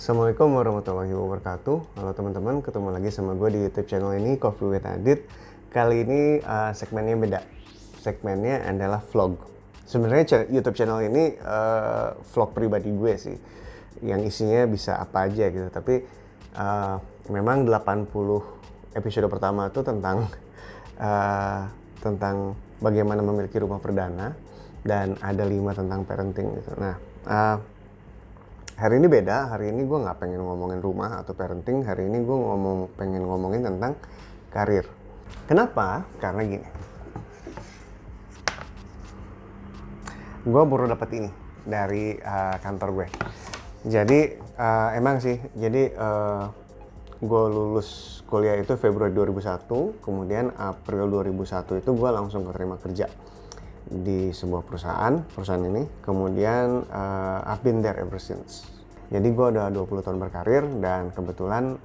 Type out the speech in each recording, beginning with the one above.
Assalamualaikum warahmatullahi wabarakatuh. Halo teman-teman, ketemu lagi sama gue di YouTube channel ini, Coffee with Adit. Kali ini segmennya beda. Segmennya adalah vlog. Sebenarnya YouTube channel ini vlog pribadi gue sih, yang isinya bisa apa aja gitu. Tapi memang 80 episode pertama itu tentang bagaimana memiliki rumah perdana, dan ada 5 tentang parenting gitu. Nah, hari ini beda. Hari ini gue nggak pengen ngomongin rumah atau parenting. Hari ini gue pengen ngomongin tentang karir. Kenapa? Karena gini, gue baru dapat ini dari kantor gue. Jadi emang sih, jadi gue lulus kuliah itu Februari 2001, kemudian April 2001 itu gue langsung keterima kerja di sebuah perusahaan ini. Kemudian I've been there ever since. Jadi gue udah 20 tahun berkarir, dan kebetulan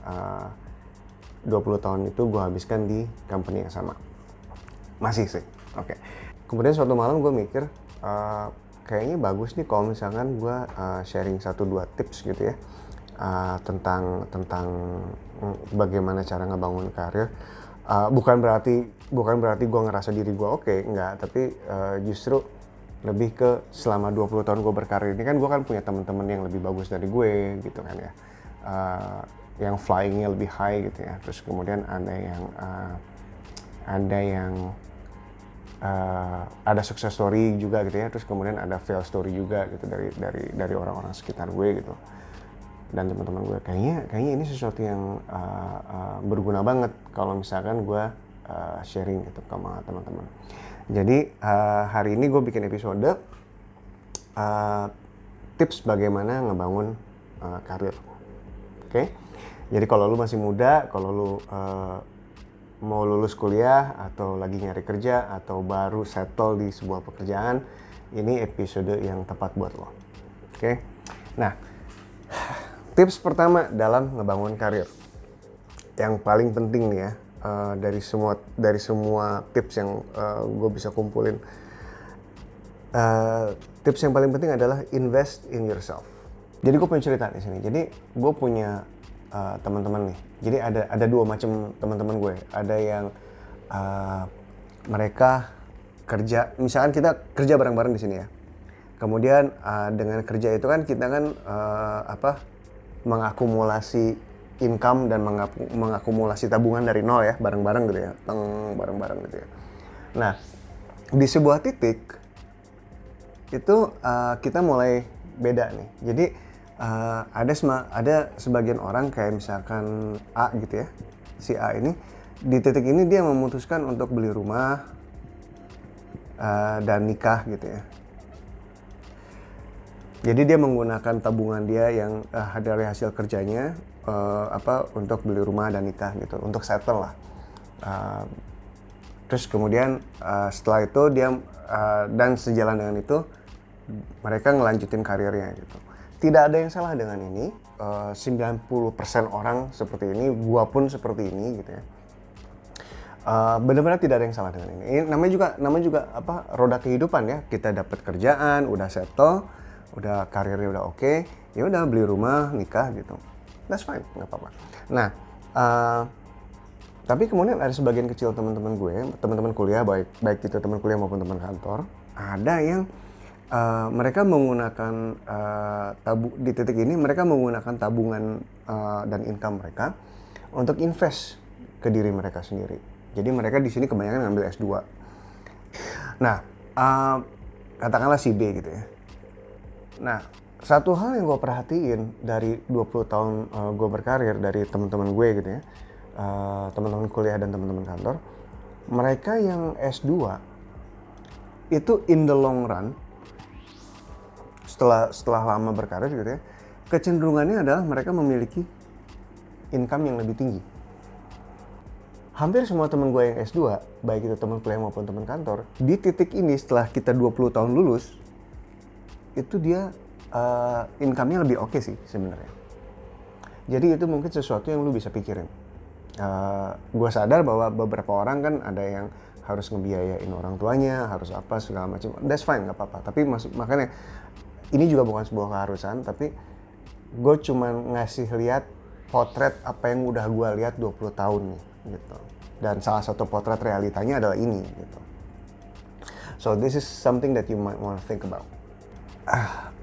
20 tahun itu gue habiskan di company yang sama. Masih sih, oke. Kemudian suatu malam gue mikir, kayaknya bagus nih kalau misalkan gue sharing 1-2 tips gitu ya, tentang bagaimana cara ngebangun karir. Bukan berarti gue ngerasa diri gue oke, enggak, tapi justru lebih ke selama 20 tahun gue berkarir ini kan gue kan punya teman-teman yang lebih bagus dari gue gitu kan ya, yang flyingnya lebih high gitu ya. Terus kemudian ada success story juga gitu ya. Terus kemudian ada fail story juga gitu dari orang-orang sekitar gue gitu. Dan teman-teman gue, kayaknya ini sesuatu yang berguna banget kalau misalkan gue sharing gitu sama teman-teman. Jadi hari ini gue bikin episode tips bagaimana ngebangun karir. Oke? Jadi kalau lu masih muda, kalau lu mau lulus kuliah atau lagi nyari kerja atau baru settle di sebuah pekerjaan, ini episode yang tepat buat lo. Oke? Nah, tips pertama dalam ngebangun karir yang paling penting nih ya, dari semua tips yang gue bisa kumpulin, tips yang paling penting adalah invest in yourself. Jadi gue punya cerita di sini. Jadi gue punya teman-teman nih. Jadi ada 2 macam teman-teman gue. Ada yang mereka kerja, misalkan kita kerja bareng-bareng di sini ya. Kemudian dengan kerja itu kan kita kan mengakumulasi income dan mengakumulasi tabungan dari nol ya, bareng-bareng gitu ya, bareng-bareng gitu ya. Nah, di sebuah titik itu kita mulai beda nih. Jadi ada sebagian orang kayak misalkan A gitu ya, si A ini di titik ini dia memutuskan untuk beli rumah dan nikah gitu ya. Jadi dia menggunakan tabungan dia yang dari hasil kerjanya untuk beli rumah dan nikah gitu, untuk settle lah. Terus kemudian setelah itu dia dan sejalan dengan itu mereka ngelanjutin karirnya gitu. Tidak ada yang salah dengan ini. 90% orang seperti ini, gua pun seperti ini gitu ya. Benar-benar tidak ada yang salah dengan ini. Ini namanya juga roda kehidupan ya. Kita dapat kerjaan, udah settle, udah karirnya udah oke, ya udah beli rumah, nikah gitu. That's fine, nggak apa-apa. Nah, tapi kemudian ada sebagian kecil teman-teman gue, teman-teman kuliah, baik itu teman kuliah maupun teman kantor, ada yang mereka menggunakan di titik ini mereka menggunakan tabungan dan income mereka untuk invest ke diri mereka sendiri. Jadi mereka di sini kebanyakan ngambil S2. Nah, katakanlah si B gitu ya. Nah, satu hal yang gue perhatiin dari 20 tahun gue berkarir, dari teman-teman gue gitu ya, teman-teman kuliah dan teman-teman kantor, mereka yang S2 itu in the long run, setelah lama berkarir gitu ya, kecenderungannya adalah mereka memiliki income yang lebih tinggi. Hampir semua teman gue yang S2, baik itu teman kuliah maupun teman kantor, di titik ini setelah kita 20 tahun lulus, itu dia income-nya lebih oke sih sebenarnya. Jadi itu mungkin sesuatu yang lu bisa pikirin. Gue sadar bahwa beberapa orang kan ada yang harus ngebiayain orang tuanya, harus apa segala macam. That's fine, nggak apa-apa. Tapi makanya ini juga bukan sebuah keharusan, tapi gue cuma ngasih lihat potret apa yang udah gue lihat 20 tahun nih gitu. Dan salah satu potret realitanya adalah ini gitu. So this is something that you might want to think about.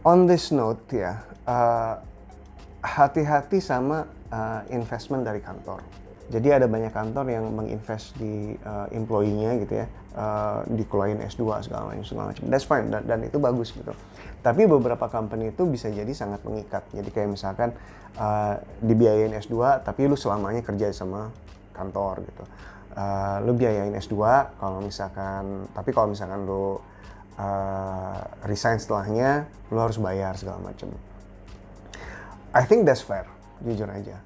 On this note ya, hati-hati sama investment dari kantor. Jadi ada banyak kantor yang menginvest di employee-nya gitu ya, dikeluarin S2 segala macam. That's fine dan itu bagus gitu. Tapi beberapa company itu bisa jadi sangat mengikat. Jadi kayak misalkan dibiayain S2 tapi lu selamanya kerja sama kantor gitu. Lu biayain S2 kalau misalkan lu resign setelahnya, lu harus bayar segala macam. I think that's fair, jujur aja.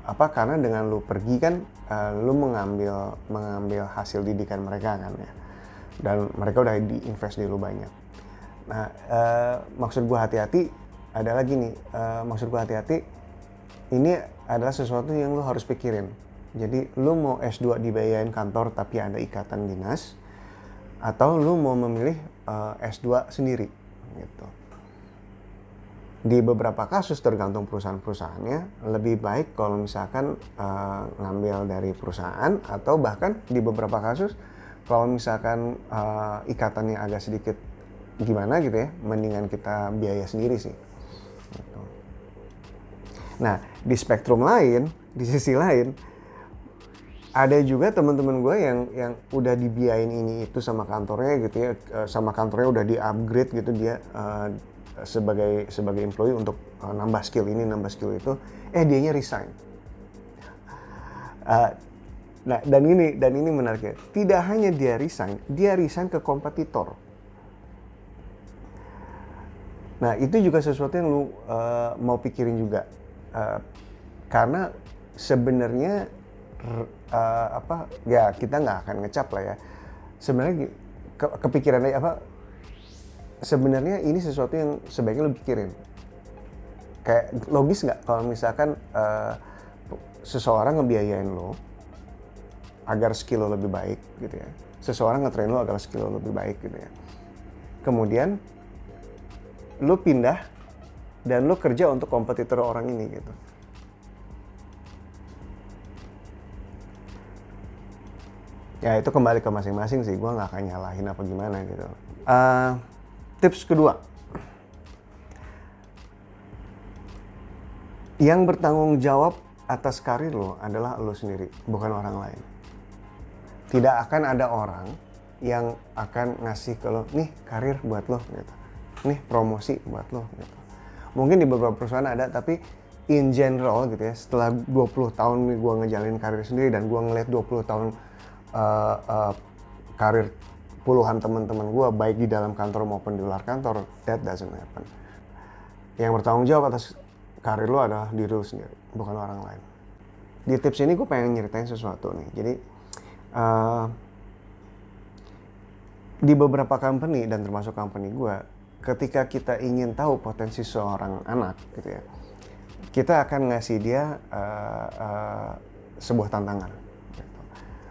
Karena dengan lu pergi kan, lu mengambil hasil didikan mereka kan ya, dan mereka udah diinvest di lu banyak. Nah, maksud gua hati-hati ada lagi nih, ini adalah sesuatu yang lu harus pikirin. Jadi lu mau S2 dibayarin kantor tapi ada ikatan dinas, atau lu mau memilih S2 sendiri gitu. Di beberapa kasus tergantung perusahaan-perusahaannya, lebih baik kalau misalkan ngambil dari perusahaan, atau bahkan di beberapa kasus kalau misalkan ikatannya agak sedikit gimana gitu ya, mendingan kita biaya sendiri sih gitu. Nah, di spektrum lain, di sisi lain, ada juga teman-teman gue yang udah dibiayain ini itu sama kantornya gitu ya, sama kantornya udah di-upgrade gitu dia sebagai employee untuk nambah skill ini, nambah skill itu, dianya resign. Nah, dan ini menariknya, tidak hanya dia resign ke kompetitor. Nah, itu juga sesuatu yang lu mau pikirin juga, karena sebenarnya ya kita nggak akan ngecap lah ya. Sebenarnya kepikirannya sebenarnya ini sesuatu yang sebaiknya lo pikirin. Kayak logis nggak kalau misalkan seseorang ngebiayain lo agar skill lo lebih baik gitu ya. Seseorang ngetrain lo agar skill lo lebih baik gitu ya. Kemudian lo pindah dan lo kerja untuk kompetitor orang ini gitu. Ya itu kembali ke masing-masing sih, gue nggak akan nyalahin apa gimana gitu. Tips kedua, yang bertanggung jawab atas karir lo adalah lo sendiri, bukan orang lain. Tidak akan ada orang yang akan ngasih ke lo, nih karir buat lo gitu, nih promosi buat lo gitu. Mungkin di beberapa perusahaan ada, tapi in general gitu ya, setelah 20 tahun gue ngejalanin karir sendiri dan gue ngeliat 20 tahun karir puluhan teman-teman gue, baik di dalam kantor maupun di luar kantor, that doesn't happen. Yang bertanggung jawab atas karir lo adalah diri lo sendiri, bukan orang lain. Di tips ini gue pengen nyeritain sesuatu nih. Jadi di beberapa company dan termasuk company gue, ketika kita ingin tahu potensi seorang anak gitu ya, kita akan ngasih dia sebuah tantangan.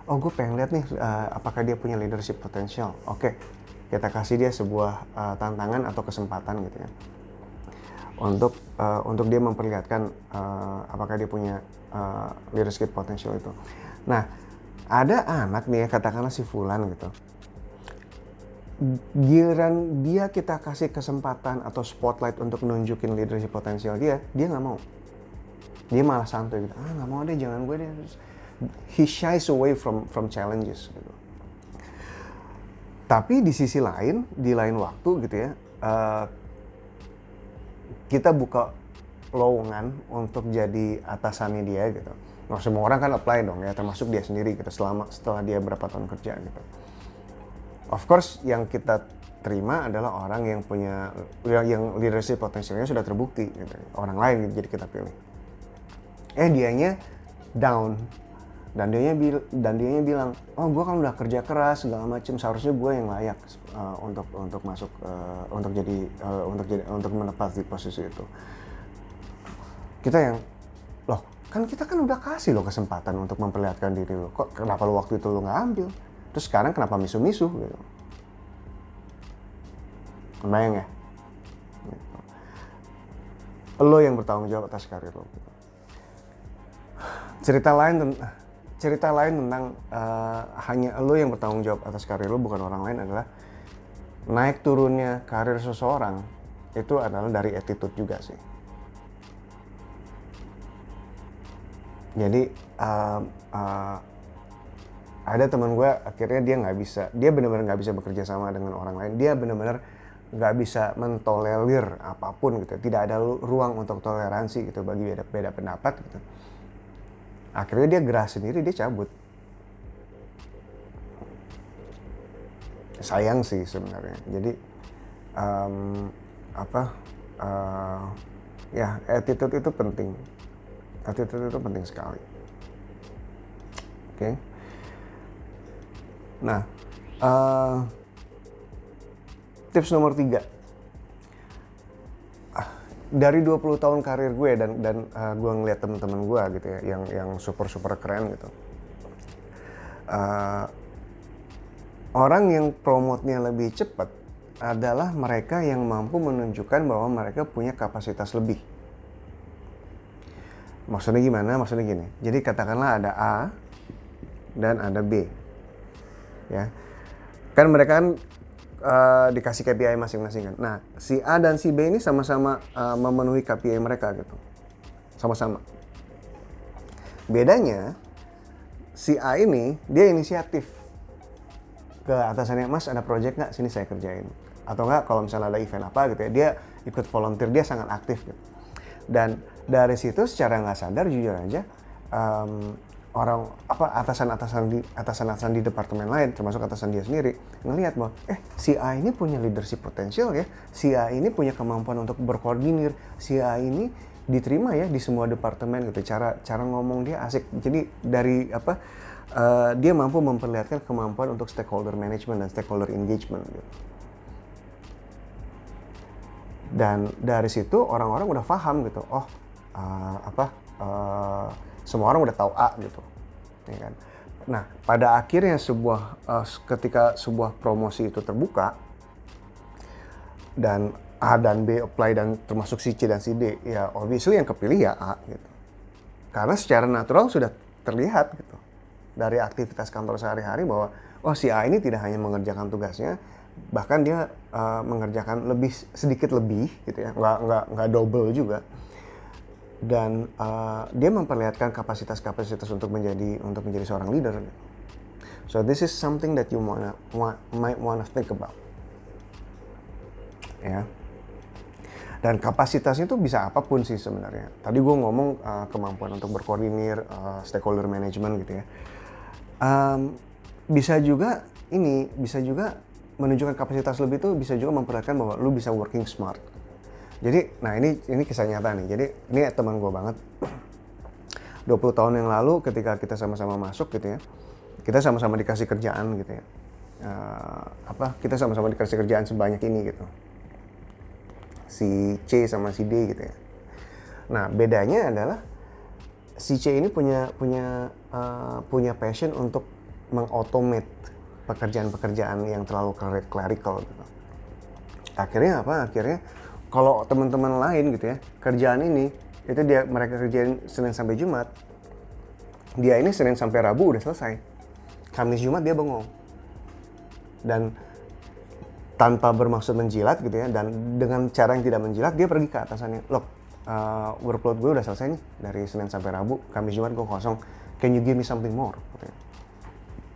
Oh, gue pengen lihat nih apakah dia punya leadership potential. Oke, kita kasih dia sebuah tantangan atau kesempatan gitu ya, untuk dia memperlihatkan apakah dia punya leadership potential itu. Nah, ada anak nih ya, katakanlah si Fulan gitu. Giliran dia kita kasih kesempatan atau spotlight untuk nunjukin leadership potential dia nggak mau. Dia malah santai gitu. Nggak mau deh, jangan gue deh. He shies away from challenges gitu. Tapi di sisi lain, di lain waktu gitu ya, kita buka lowongan untuk jadi atasannya dia gitu. Nah, semua orang kan apply dong ya, termasuk dia sendiri gitu, setelah dia berapa tahun kerja gitu. Of course yang kita terima adalah orang yang punya yang leadership potensialnya sudah terbukti gitu. Orang lain gitu, jadi kita pilih. Dianya down. Dan dianya bilang, oh gue kan udah kerja keras segala macam, seharusnya gue yang layak untuk masuk untuk menepati posisi itu. Kita yang, loh kan kita kan udah kasih lo kesempatan untuk memperlihatkan diri lo, kok kenapa lo waktu itu lo nggak ambil? Terus sekarang kenapa misu-misu gitu? Kebayang ya? Gitu. lo yang bertanggung jawab atas karir lo. Cerita lain tentang hanya lo yang bertanggung jawab atas karir lo, bukan orang lain, adalah naik turunnya karir seseorang itu adalah dari attitude juga sih. Jadi ada teman gue akhirnya dia benar-benar nggak bisa bekerja sama dengan orang lain. Dia benar-benar nggak bisa mentolerir apapun gitu. Tidak ada ruang untuk toleransi gitu bagi beda pendapat gitu. Akhirnya dia gerah sendiri, dia cabut. Sayang sih sebenarnya. Jadi ya attitude itu penting. Attitude itu penting sekali. Oke. Nah, tips nomor 3. Dari 20 tahun karir gue dan gue ngeliat teman-teman gue gitu ya, yang super keren gitu. Orang yang promote-nya lebih cepat adalah mereka yang mampu menunjukkan bahwa mereka punya kapasitas lebih. Maksudnya gimana? Maksudnya gini. Jadi katakanlah ada A dan ada B. Ya. Kan mereka kan dikasih KPI masing-masing kan. Nah, si A dan si B ini sama-sama memenuhi KPI mereka gitu. Sama-sama. Bedanya si A ini dia inisiatif ke atasannya, "Mas, ada project nggak? Sini saya kerjain." Atau nggak, kalau misalnya ada event apa gitu ya, dia ikut volunteer, dia sangat aktif gitu. Dan dari situ secara nggak sadar, jujur aja, atasan-atasan di departemen lain, termasuk atasan dia sendiri, ngelihat bahwa si A ini punya leadership potential ya, si A ini punya kemampuan untuk berkoordinir, si A ini diterima ya di semua departemen gitu, cara ngomong dia asik. Jadi dari dia mampu memperlihatkan kemampuan untuk stakeholder management dan stakeholder engagement gitu. Dan dari situ orang-orang udah paham gitu, semua orang udah tahu A gitu, ya kan. Nah, pada akhirnya ketika sebuah promosi itu terbuka dan A dan B apply dan termasuk si C dan si D, ya obviously yang kepilih ya A gitu. Karena secara natural sudah terlihat gitu dari aktivitas kantor sehari-hari bahwa si A ini tidak hanya mengerjakan tugasnya, bahkan dia mengerjakan sedikit lebih gitu ya, nggak double juga. Dan dia memperlihatkan kapasitas untuk menjadi seorang leader. So this is something that you might wanna think about. Ya. Dan kapasitasnya itu bisa apapun sih sebenarnya. Tadi gue ngomong kemampuan untuk berkoordinir, stakeholder management gitu ya. Bisa juga menunjukkan kapasitas lebih itu bisa juga memperlihatkan bahwa lu bisa working smart. Jadi, nah ini kisah nyata nih. Jadi ini teman gue banget. 20 tahun yang lalu ketika kita sama-sama masuk gitu ya, kita sama-sama dikasih kerjaan gitu ya. Kita sama-sama dikasih kerjaan sebanyak ini gitu. Si C sama si D gitu ya. Nah, bedanya adalah si C ini punya passion untuk mengautomate pekerjaan-pekerjaan yang terlalu clerical gitu. Akhirnya kalau teman-teman lain gitu ya, kerjaan ini itu mereka kerjain Senin sampai Jumat. Dia ini Senin sampai Rabu udah selesai. Kamis Jumat dia bengong. Dan tanpa bermaksud menjilat gitu ya, dan dengan cara yang tidak menjilat, dia pergi ke atasannya. "Look, workload gue udah selesai nih dari Senin sampai Rabu, Kamis Jumat gue kosong. Can you give me something more?" Gitu ya.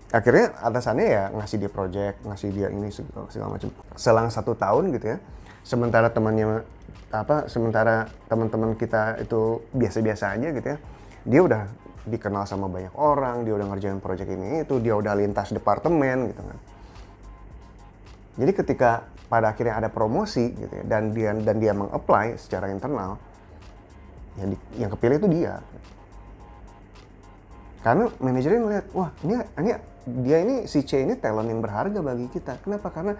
Akhirnya atasannya ya ngasih dia project, ngasih dia ini segala macam. Selang 1 tahun gitu ya, sementara teman-teman kita itu biasa-biasa aja gitu ya, dia udah dikenal sama banyak orang, dia udah ngerjain project ini itu, dia udah lintas departemen gitu kan. Jadi ketika pada akhirnya ada promosi gitu ya, dan dia meng-apply secara internal, yang kepilih itu dia. Karena manajernya ngeliat, wah ini si C ini talent yang berharga bagi kita. Kenapa? Karena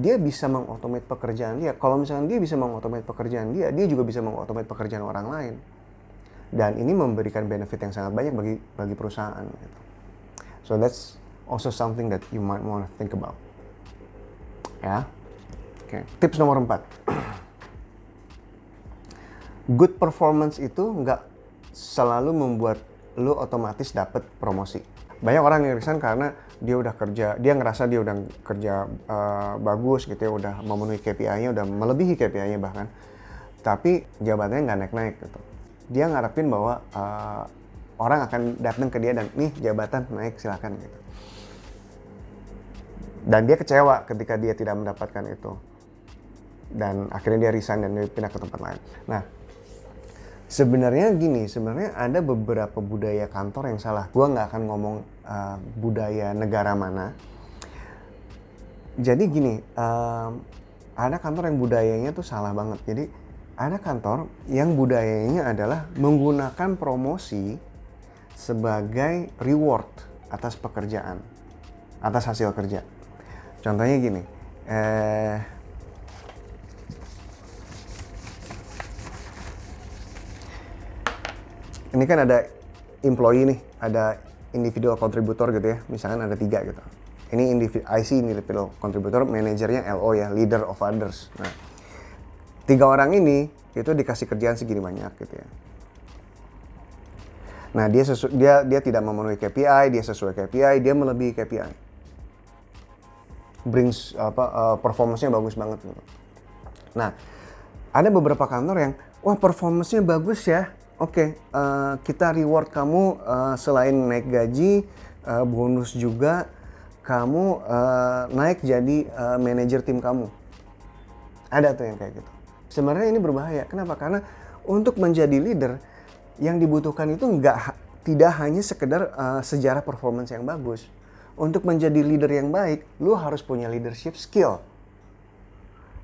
dia bisa mengautomate pekerjaan dia. Kalau misalnya dia bisa mengautomate pekerjaan dia juga bisa mengautomate pekerjaan orang lain. Dan ini memberikan benefit yang sangat banyak bagi perusahaan. Gitu. So that's also something that you might want to think about. Ya, oke. Tips nomor 4. good performance itu nggak selalu membuat lu otomatis dapet promosi. Banyak orang yang resign karena dia ngerasa dia udah kerja bagus gitu ya, udah memenuhi KPI-nya, udah melebihi KPI-nya bahkan. Tapi jabatannya nggak naik-naik gitu. Dia ngarepin bahwa orang akan datang ke dia dan nih jabatan naik silakan gitu. Dan dia kecewa ketika dia tidak mendapatkan itu. Dan akhirnya dia resign dan dia pindah ke tempat lain. Nah, sebenarnya ada beberapa budaya kantor yang salah. Gua nggak akan ngomong budaya negara mana. Jadi gini, ada kantor yang budayanya tuh salah banget. Jadi ada kantor yang budayanya adalah menggunakan promosi sebagai reward atas pekerjaan, atas hasil kerja. Contohnya gini, ini kan ada employee nih, ada individual contributor gitu ya, misalkan ada 3 gitu. Ini IC individual contributor, manajernya LO ya, leader of others. Nah, 3 orang ini itu dikasih kerjaan segini banyak gitu ya. Nah, dia tidak memenuhi KPI, dia sesuai KPI, dia melebihi KPI. Performance-nya bagus banget gitu. Nah, ada beberapa kantor yang wah performance-nya bagus ya. Oke, kita reward kamu selain naik gaji, bonus juga kamu naik jadi manajer tim kamu. Ada tuh yang kayak gitu. Sebenarnya ini berbahaya. Kenapa? Karena untuk menjadi leader yang dibutuhkan itu tidak hanya sekedar sejarah performance yang bagus. Untuk menjadi leader yang baik, lu harus punya leadership skill.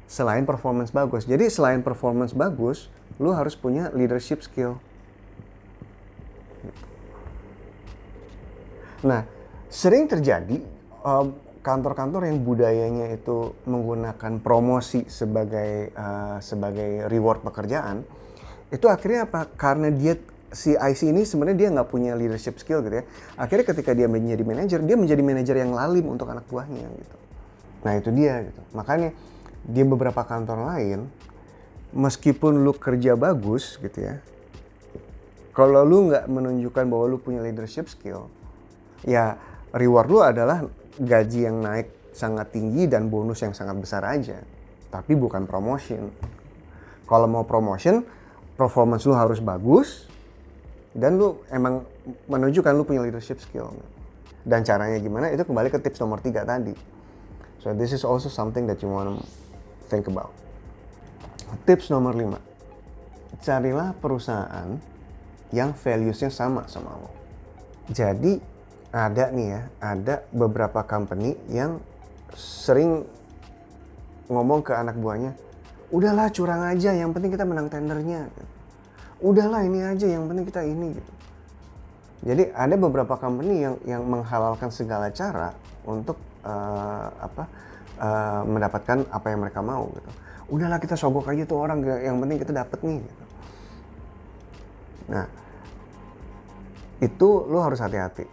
Selain performance bagus. Jadi selain performance bagus, lu harus punya leadership skill. Nah, sering terjadi kantor-kantor yang budayanya itu menggunakan promosi sebagai reward pekerjaan, itu akhirnya apa? Karena si IC ini sebenarnya dia nggak punya leadership skill gitu ya. Akhirnya ketika dia menjadi manajer, dia menjadi manajer yang lalim untuk anak buahnya gitu. Nah itu dia gitu. Makanya di beberapa kantor lain, meskipun lu kerja bagus gitu ya, kalau lu nggak menunjukkan bahwa lu punya leadership skill, ya reward lu adalah gaji yang naik sangat tinggi dan bonus yang sangat besar aja. Tapi bukan promotion. Kalau mau promotion, performance lu harus bagus, dan lu emang menunjukkan lu punya leadership skill. Dan caranya gimana? Itu kembali ke tips nomor 3 tadi. So this is also something that you want to think about. Tips nomor 5. Carilah perusahaan yang values-nya sama lo. Jadi ada beberapa company yang sering ngomong ke anak buahnya, udahlah curang aja, yang penting kita menang tendernya. Udahlah ini aja, yang penting kita ini gitu. Jadi ada beberapa company yang menghalalkan segala cara untuk mendapatkan apa yang mereka mau gitu. Udahlah kita sogok aja tuh orang, yang penting kita dapet nih gitu. Nah, itu lo harus hati-hati.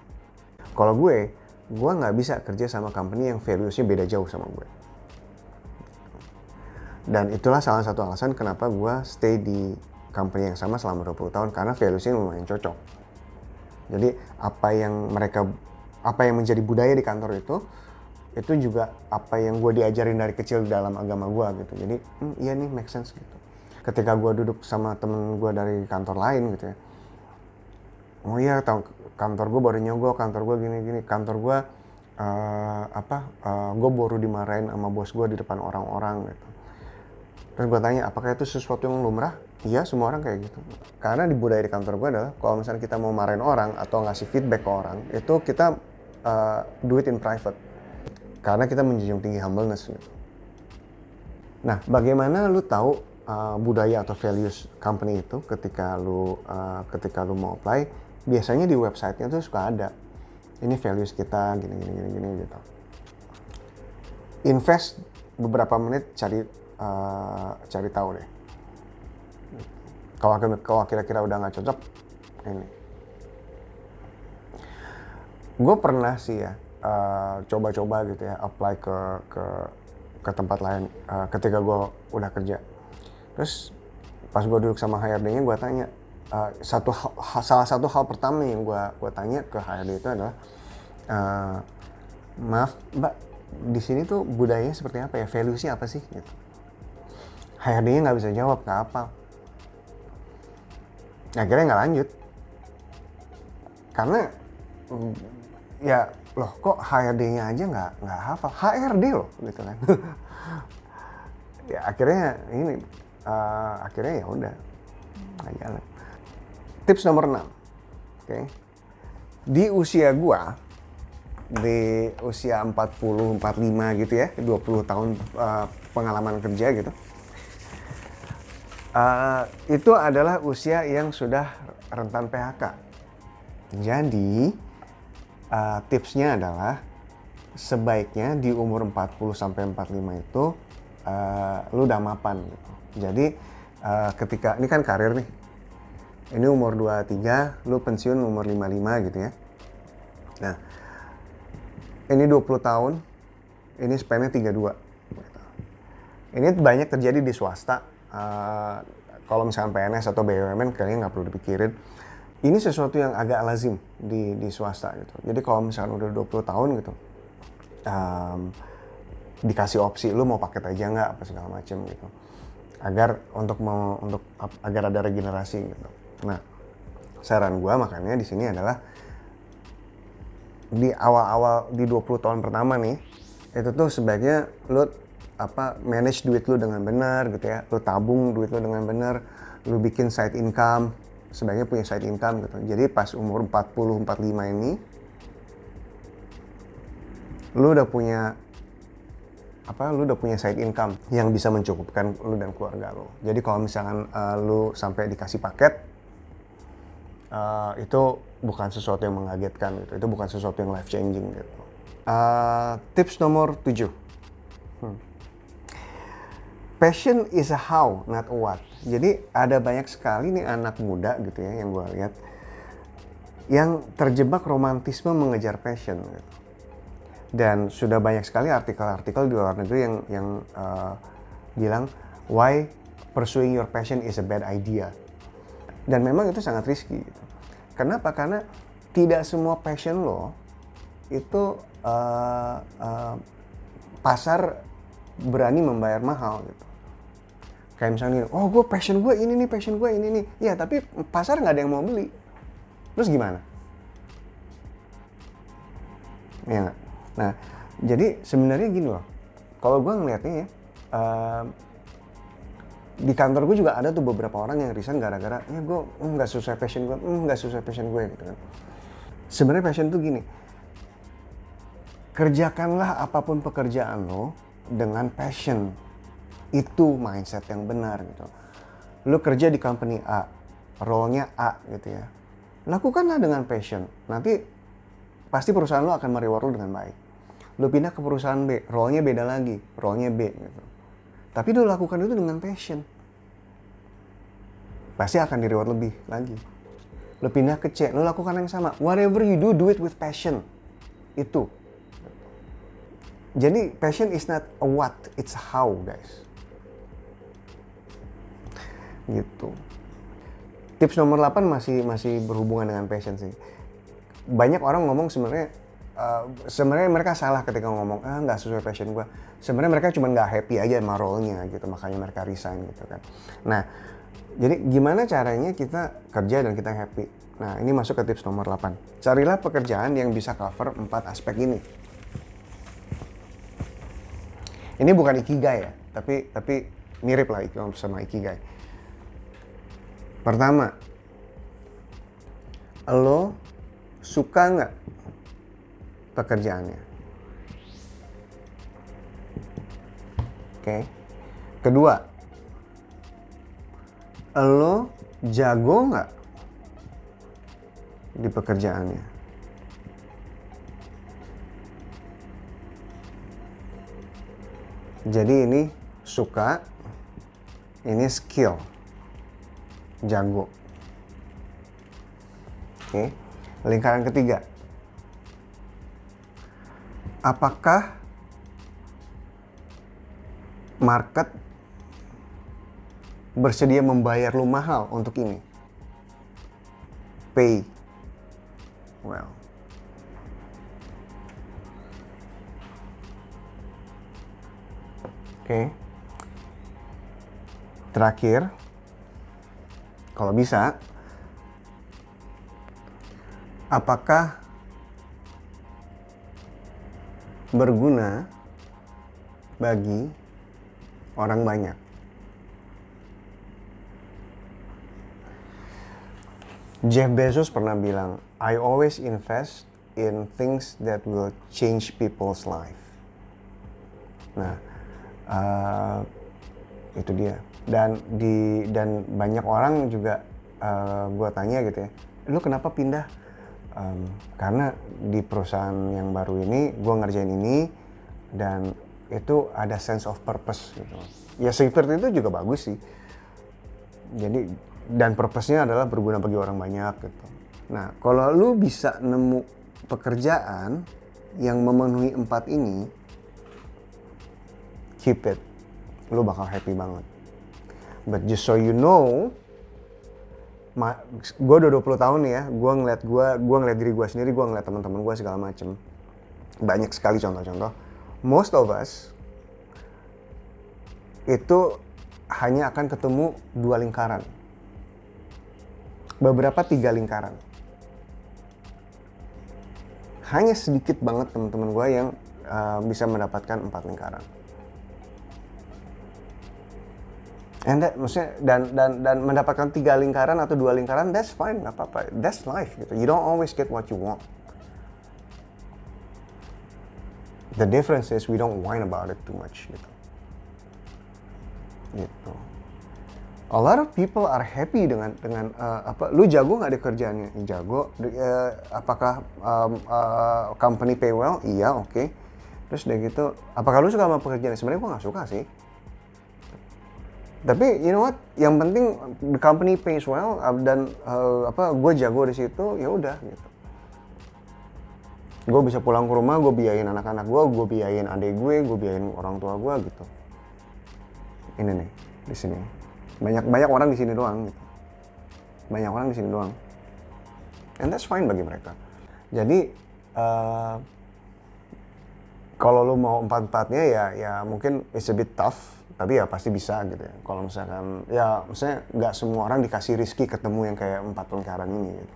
Kalau gue nggak bisa kerja sama company yang values-nya beda jauh sama gue. Dan itulah salah satu alasan kenapa gue stay di company yang sama selama 20 tahun, karena values-nya lumayan cocok. Jadi apa yang menjadi budaya di kantor itu juga apa yang gue diajarin dari kecil dalam agama gue gitu. Jadi iya nih, make sense gitu. Ketika gue duduk sama temen gue dari kantor lain gitu ya, oh iya kantor gue baru nyogok, kantor gue gini-gini, kantor gue gue baru dimarahin sama bos gue di depan orang-orang gitu. Terus gue tanya, apakah itu sesuatu yang lumrah? Iya, semua orang kayak gitu. Karena di budaya di kantor gue adalah, kalau misalnya kita mau marahin orang atau ngasih feedback ke orang, itu kita do it in private. Karena kita menjunjung tinggi humbleness gitu. Nah, bagaimana lu tahu budaya atau values company itu ketika lu mau apply? Biasanya di website-nya tuh suka ada, ini values kita, gini gitu. Invest beberapa menit cari tahu deh. Kalau kira-kira udah nggak cocok, ini. Gue pernah sih ya coba-coba gitu ya, apply ke tempat lain ketika gue udah kerja. Terus Pas gue duduk sama HRD-nya, gue tanya, salah satu hal pertama yang gue tanya ke HRD itu adalah, maaf Mbak, di sini tuh budayanya seperti apa ya, values-nya apa sih gitu. HRD-nya nggak bisa jawab, nggak apa. Akhirnya nggak lanjut. Karena ya loh, kok HRD-nya aja nggak hafal, HRD loh gitu kan. Ya akhirnya ini, akhirnya ya udah nggak jalan. Tips nomor 6, oke. Di usia gua, di usia 40, 45 gitu ya, 20 tahun pengalaman kerja gitu. Itu adalah usia yang sudah rentan PHK. Jadi tipsnya adalah sebaiknya di umur 40 sampai 45 itu lu udah mapan gitu. Jadi ketika ini kan karir nih. Ini umur 23, lu pensiun umur 55 gitu ya. Nah, ini 20 tahun, ini span-nya 32. Gitu. Ini banyak terjadi di swasta. Kalau misalkan PNS atau BUMN kayaknya nggak perlu dipikirin. Ini sesuatu yang agak lazim di swasta gitu. Jadi kalau misalkan udah 20 tahun gitu, dikasih opsi lu mau paket aja nggak apa segala macem gitu. Agar agar ada regenerasi gitu. Nah, saran gua makanya di sini adalah di awal-awal di 20 tahun pertama nih, itu tuh sebaiknya lu manage duit lu dengan benar gitu ya. Lu tabung duit lu dengan benar, lu bikin side income, sebaiknya punya side income gitu. Jadi pas umur 40 45 ini lu udah punya side income yang bisa mencukupkan lu dan keluarga lu. Jadi kalau misalkan lu sampai dikasih paket, itu bukan sesuatu yang mengagetkan gitu. Itu bukan sesuatu yang life changing gitu. Tips nomor 7. Passion is a how, not a what. Jadi ada banyak sekali nih anak muda gitu ya yang gue lihat yang terjebak romantisme mengejar passion gitu. Dan sudah banyak sekali artikel-artikel di luar negeri yang bilang why pursuing your passion is a bad idea. Dan memang itu sangat risky gitu. Kenapa? Karena tidak semua passion lo itu pasar berani membayar mahal gitu. Kayak misalnya, oh gue passion gue ini nih. Ya tapi pasar nggak ada yang mau beli. Terus gimana? Ya nggak? Nah, jadi sebenarnya gini loh. Kalau gue ngeliatnya ya, di kantor gue juga ada tuh beberapa orang yang resign gara-gara, ya gue nggak sesuai passion gue, gitu kan. Sebenarnya passion tuh gini, kerjakanlah apapun pekerjaan lo dengan passion. Itu mindset yang benar gitu. Lu kerja di company A, role-nya A gitu ya. Lakukanlah dengan passion. Nanti pasti perusahaan lu akan mereward lu dengan baik. Lu pindah ke perusahaan B, role-nya beda lagi, role-nya B gitu. Tapi lu lakukan itu dengan passion. Pasti akan di-reward lebih lagi. Lu pindah ke C, lu lakukan yang sama. Whatever you do it with passion. Itu. Jadi passion is not a what, it's a how, guys. Gitu. Tips nomor 8 masih berhubungan dengan passion sih. Banyak orang ngomong sebenarnya mereka salah ketika ngomong nggak sesuai passion gue. Sebenarnya mereka cuma nggak happy aja sama role-nya gitu, makanya mereka resign gitu kan. Nah, jadi gimana caranya kita kerja dan kita happy? Nah, ini masuk ke tips nomor 8. Carilah pekerjaan yang bisa cover 4 aspek ini. Ini bukan ikigai ya, tapi mirip lah sama ikigai. Pertama, lo suka nggak pekerjaannya? Oke. Kedua, lo jago nggak di pekerjaannya? Jadi ini suka, ini skill, jago. Oke. Lingkaran ketiga, apakah market bersedia membayar lu mahal untuk ini. Pay well. Oke. Terakhir, kalau bisa, apakah berguna bagi orang banyak? Jeff Bezos pernah bilang, I always invest in things that will change people's life. Nah, itu dia. Dan banyak orang juga gue tanya gitu ya, lu kenapa pindah? Karena di perusahaan yang baru ini, gue ngerjain ini dan itu ada sense of purpose gitu. Ya seperti itu juga bagus sih. Jadi dan purpose-nya adalah berguna bagi orang banyak gitu. Nah, kalau lu bisa nemu pekerjaan yang memenuhi 4 ini, keep it. Lu bakal happy banget. But just so you know, gue udah 20 tahun nih ya, gue ngeliat diri gue sendiri, gue ngeliat teman-teman gue segala macem. Banyak sekali contoh-contoh. Most of us itu hanya akan ketemu 2 lingkaran. Beberapa 3 lingkaran. Hanya sedikit banget teman-teman gue yang bisa mendapatkan 4 lingkaran. Maksudnya dan mendapatkan 3 lingkaran atau 2 lingkaran, that's fine, nggak apa-apa. That's life gitu. You don't always get what you want. The difference is we don't whine about it too much gitu. Gitu. A lot of people are happy dengan lu jago nggak di kerjaannya? Jago. Apakah company pay well? Iya, oke. Terus udah gitu, apakah lu suka sama pekerjaan? Sebenarnya gue nggak suka sih. Tapi you know what? Yang penting the company pays well dan gue jago di situ, ya udah gitu. Gue bisa pulang ke rumah, gue biayain anak-anak gue biayain adik gue biayain orang tua gue gitu. Ini nih di sini. Banyak orang di sini doang gitu. Banyak orang di sini doang. And that's fine bagi mereka. Jadi kalau lu mau 4-4-nya ya mungkin it's a bit tough, tapi ya pasti bisa gitu ya. Kalau misalkan ya maksudnya nggak semua orang dikasih rezeki ketemu yang kayak 4 lingkaran ini gitu.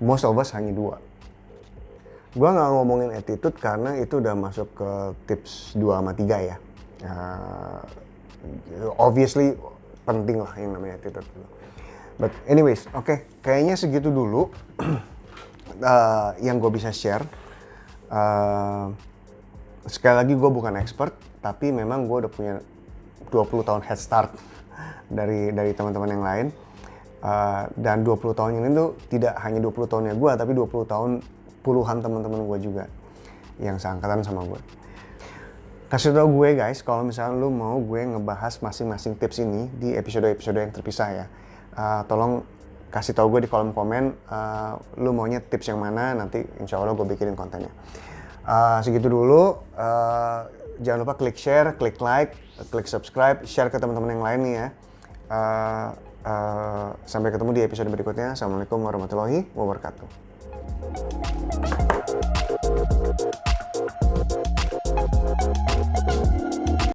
Most of us hanya 2. Gua nggak ngomongin attitude karena itu udah masuk ke tips 2 sama 3 ya. Obviously penting lah yang namanya attitude. But anyways, oke, kayaknya segitu dulu yang gue bisa share. Sekali lagi gue bukan expert, tapi memang gue udah punya 20 tahun head start dari teman-teman yang lain. Dan 20 tahun ini tuh tidak hanya 20 tahunnya gue, tapi 20 tahun puluhan teman-teman gue juga yang seangkatan sama gue. Kasih tau gue guys, kalau misalnya lu mau gue ngebahas masing-masing tips ini di episode-episode yang terpisah ya. Tolong kasih tau gue di kolom komen, lu maunya tips yang mana, nanti insya Allah gue bikinin kontennya. Segitu dulu, jangan lupa klik share, klik like, klik subscribe, share ke teman-teman yang lain nih ya. Sampai ketemu di episode berikutnya. Assalamualaikum warahmatullahi wabarakatuh.